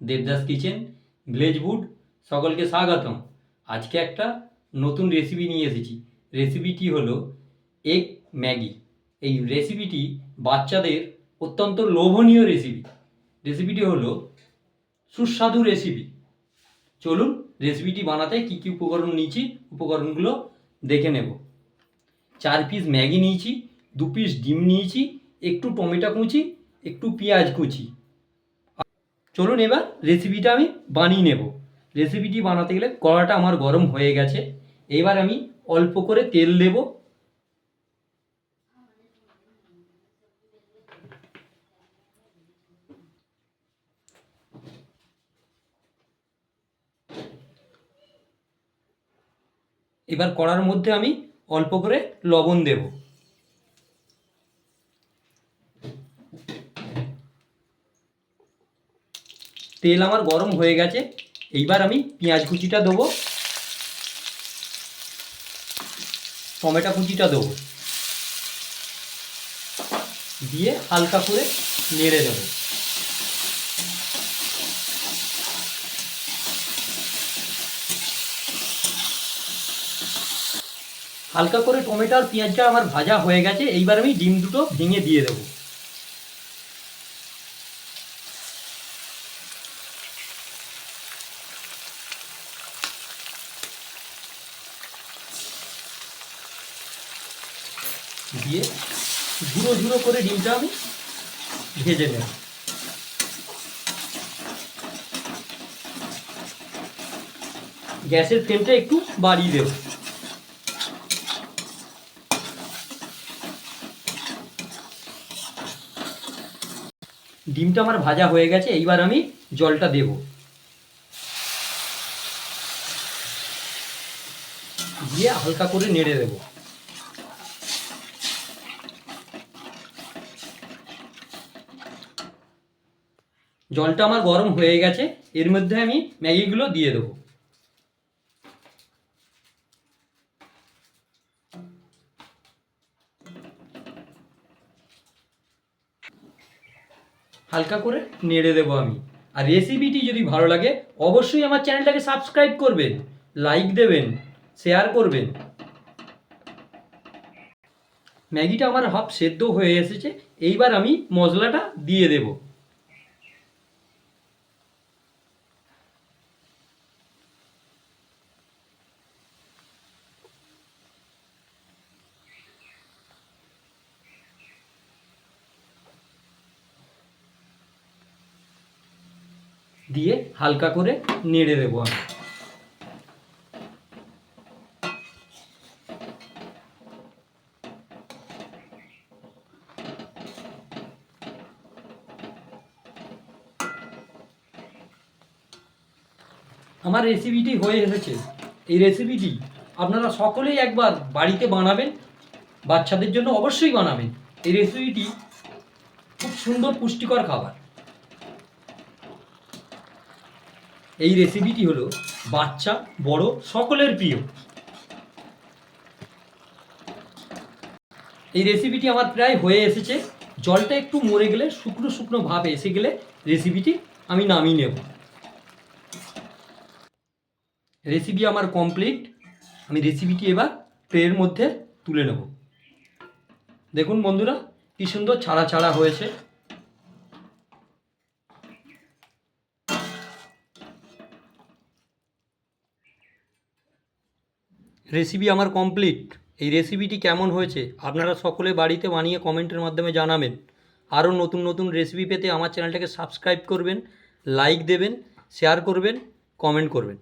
Devdas kitchen ভিলেজউড সকলকে স্বাগতম। আজকে একটা নতুন রেসিপি নিয়ে এসেছি। রেসিপিটি হলো এগ ম্যাগি। এই রেসিপিটি বাচ্চাদের অত্যন্ত লোভনীয় রেসিপি। রেসিপিটি হলো সুস্বাদু রেসিপি। চলুন রেসিপিটি বানাতে কী কী উপকরণ নিয়েছি উপকরণগুলো দেখে নেব। 4 পিস ম্যাগি নিয়েছি, 2 পিস ডিম নিয়েছি, একটু টমেটো কুচি, একটু পেঁয়াজ কুচি। চলুন এবার রেসিপিটা আমি বানিয়ে নেব। রেসিপিটি বানাতে গেলে কড়াটা আমার গরম হয়ে গেছে। এবার আমি অল্প করে তেল দেব। এবার কড়ার মধ্যে আমি অল্প করে লবণ দেব। তেল আমার গরম হয়ে গেছে। এইবার আমি পেঁয়াজ কুচিটা দেবো, টমেটো কুচিটা দেবো, দিয়ে হালকা করে নেড়ে দেবো। হালকা করে টমেটো আর পেঁয়াজটা আমার ভাজা হয়ে গেছে। এইবার আমি ডিম দুটো ভেঙে দিয়ে দেবো। দিয়ে ঝুড়ো ঝুড়ো করে ডিমটা আমি ভেজে নেব। গ্যাসের ফ্লেমটা একটু বাড়িয়ে দেব। ডিমটা আমার ভাজা হয়ে গেছে। এইবার আমি জলটা দেব। দিয়ে হালকা করে নেড়ে দেব। জলটা আমার গরম হয়ে গেছে। এর মধ্যে আমি ম্যাগিগুলো দিয়ে দেবো। হালকা করে নেড়ে দেবো আমি। আর রেসিপিটি যদি ভালো লাগে অবশ্যই আমার চ্যানেলটাকে সাবস্ক্রাইব করবেন, লাইক দেবেন, শেয়ার করবেন। ম্যাগিটা আমার হাফ সেদ্ধ হয়ে এসেছে। এইবার আমি মশলাটা দিয়ে দেব। দিয়ে হালকা করে নেড়ে দেবো আমি। আমার রেসিপিটি হয়ে এসেছে। এই রেসিপিটি আপনারা সকলেই একবার বাড়িতে বানাবেন, বাচ্চাদের জন্য অবশ্যই বানাবেন। এই রেসিপিটি খুব সুন্দর পুষ্টিকর খাবার। এই রেসিপিটি হলো বাচ্চা বড় সকলের প্রিয়। এই রেসিপিটি আমার প্রায় হয়ে এসেছে। জলটা একটু মরে গেলে, শুকনো শুকনো ভাব এসে গেলে রেসিপিটি আমি নামিয়ে নেব। রেসিপি আমার কমপ্লিট। আমি রেসিপিটি এবার ট্রের মধ্যে তুলে নেব। দেখুন বন্ধুরা, কি সুন্দর ছাড়া ছাড়া হয়েছে। রেসিপি আমার কমপ্লিট। এই রেসিপিটি কেমন হয়েছে আপনারা সকলে বাড়িতে বানিয়ে কমেন্টের মাধ্যমে জানাবেন। আরও নতুন নতুন রেসিপি পেতে আমার চ্যানেলটাকে সাবস্ক্রাইব করবেন, লাইক দেবেন, শেয়ার করবেন, কমেন্ট করবেন।